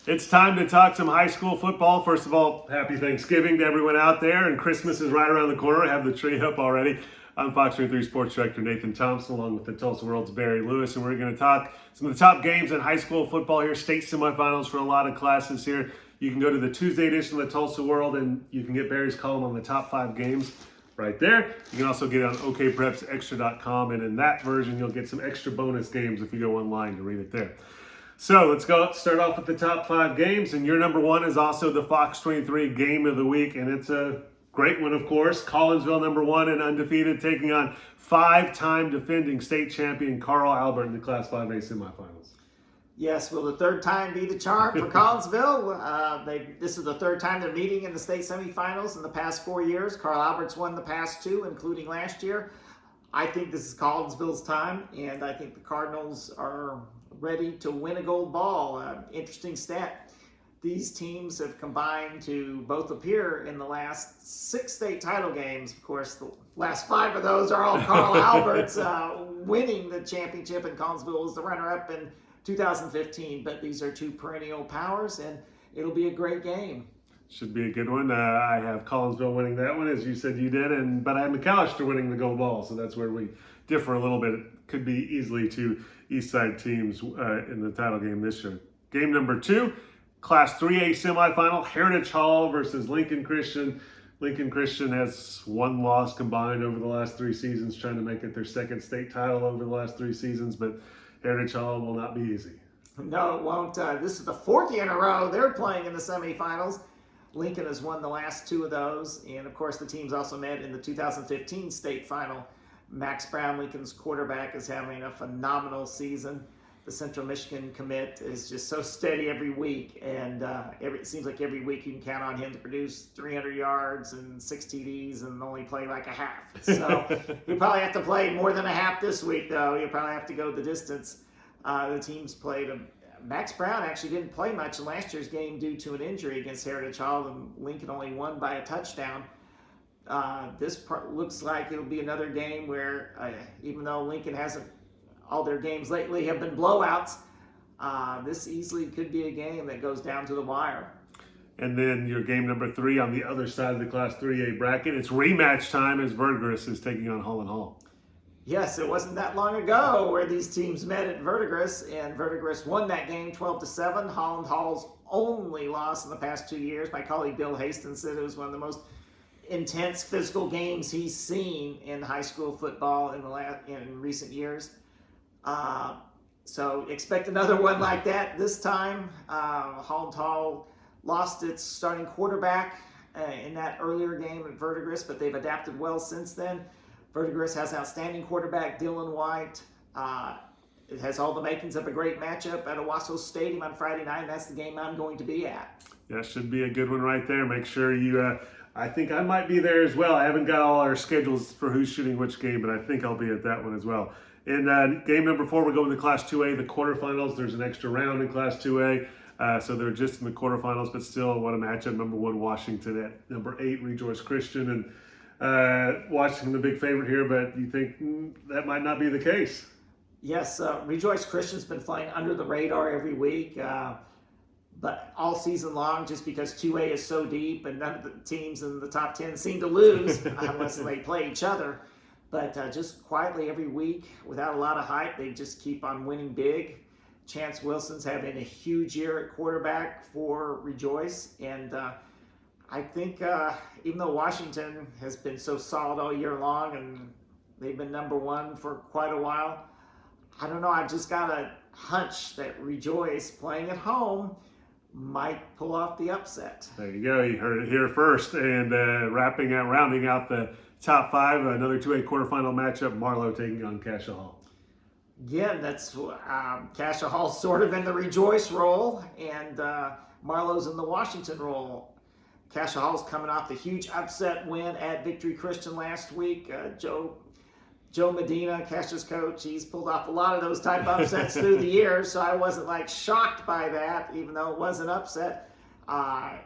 It's time to talk some high school football. First of all, happy Thanksgiving to everyone out there, and Christmas is right around the corner. I have the tree up already. I'm Fox 23 Sports Director Nathan Thompson, along with the Tulsa World's Barry Lewis, and we're going to talk some of the top games in high school football here, state semifinals for a lot of classes here. You can go to the Tuesday edition of the Tulsa World, and you can get Barry's column on the top 5 games right there. You can also get it on okprepsextra.com, and in that version, you'll get some extra bonus games if you go online to read it there. So let's start off with the top 5 games, and your number 1 is also the Fox 23 Game of the Week, and it's a great one, of course. Collinsville, number 1 and undefeated, taking on 5-time defending state champion Carl Albert in the Class 5A semifinals. Yes, will the third time be the charm for Collinsville? This is the third time they're meeting in the state semifinals in the past 4 years. Carl Albert's won the past 2, including last year. I think this is Collinsville's time, and I think the Cardinals are ready to win a gold ball. Interesting stat. These teams have combined to both appear in the last 6 state title games. Of course, the last 5 of those are all Carl Alberts winning the championship, and Collinsville was the runner-up in 2015. But these are 2 perennial powers, and it'll be a great game. Should be a good one. I have Collinsville winning that one, as you said you did, but I have McAllister winning the gold ball, so that's where we differ a little bit. It could be easily 2 East Side teams in the title game this year. Game number 2, Class 3A semifinal, Heritage Hall versus Lincoln Christian. Lincoln Christian has 1 loss combined over the last 3 seasons, trying to make it their 2nd state title over the last 3 seasons, but Heritage Hall will not be easy. No, it won't. This is the 4th year in a row they're playing in the semifinals. Lincoln has won the last 2 of those, and of course the teams also met in the 2015 state final. Max Brown, Lincoln's quarterback, is having a phenomenal season. The Central Michigan commit is just so steady every week, and it seems like every week you can count on him to produce 300 yards and 6 TDs and only play like a half. So he'll probably have to play more than a half this week, though. He'll probably have to go the distance. The teams played Max Brown actually didn't play much in last year's game due to an injury against Heritage Hall, and Lincoln only won by a touchdown. This looks like it'll be another game where, even though Lincoln hasn't, all their games lately have been blowouts, this easily could be a game that goes down to the wire. And then your game number 3 on the other side of the Class 3A bracket, it's rematch time as Verdigris is taking on Holland Hall. Yes, it wasn't that long ago where these teams met at Verdigris, and Verdigris won that game 12-7. Holland Hall's only loss in the past 2 years. My colleague Bill Hastings said it was one of the most intense physical games he's seen in high school football in recent years. So expect another one like that this time. Holland Hall lost its starting quarterback in that earlier game at Verdigris, but they've adapted well since then. Verdigris has an outstanding quarterback, Dylan White. It has all the makings of a great matchup at Owasso Stadium on Friday night, and that's the game I'm going to be at. Yeah, should be a good one right there. Make sure you, I think I might be there as well. I haven't got all our schedules for who's shooting which game, but I think I'll be at that one as well. In game number 4, we're going to Class 2A, the quarterfinals. There's an extra round in Class 2A, so they're just in the quarterfinals, but still what a matchup. Number 1, Washington at number 8, Rejoice Christian, and Washington the big favorite here, but you think that might not be the case? Yes, Rejoice Christian's been flying under the radar every week, but all season long, just because 2A is so deep and none of the teams in the top 10 seem to lose unless they play each other. But just quietly every week, without a lot of hype, they just keep on winning big. Chance Wilson's having a huge year at quarterback for Rejoice, and I think even though Washington has been so solid all year long and they've been number 1 for quite a while, I don't know, I've just got a hunch that Rejoice, playing at home, might pull off the upset. There you go. You heard it here first. And rounding out the top 5, another 2A quarterfinal matchup, Marlowe taking on Cassia Hall. Again, that's Cassia Hall's sort of in the Rejoice role, and Marlowe's in the Washington role. Cassia Hall's coming off the huge upset win at Victory Christian last week. Joe Medina, Cassia's coach, he's pulled off a lot of those type of upsets through the years, so I wasn't shocked by that, even though it was an upset. I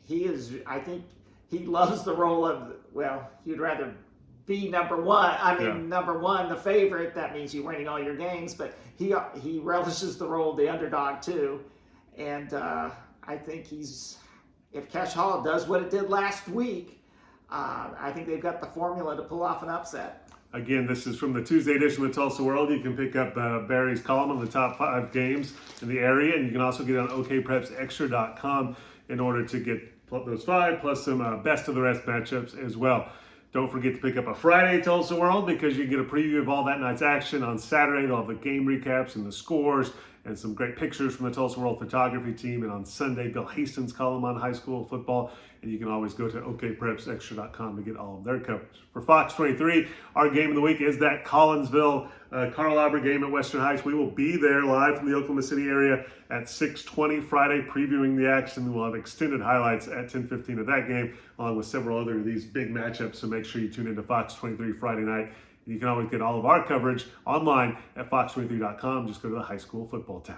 think he loves the role of, he'd rather be number 1. Number 1, the favorite. That means you're winning all your games, but he relishes the role of the underdog too. And I think if Cash Hall does what it did last week, I think they've got the formula to pull off an upset. Again, this is from the Tuesday edition of the Tulsa World. You can pick up Barry's column on the top 5 games in the area, and you can also get on okprepsextra.com in order to get those 5 plus some best of the rest matchups as well. Don't forget to pick up a Friday Tulsa World because you can get a preview of all that night's action. On Saturday, they'll have the game recaps and the scores and some great pictures from the Tulsa World photography team. And on Sunday, Bill Hastings' column on high school football. And you can always go to okprepsextra.com to get all of their coverage. For Fox 23, our game of the week is that Collinsville Carl Albert game at Western Heights. We will be there live from the Oklahoma City area at 6:20 Friday, previewing the action. We'll have extended highlights at 10:15 of that game, along with several other of these big matchups. So make sure you tune into Fox 23 Friday night. You can always get all of our coverage online at fox23.com. Just go to the high school football tab.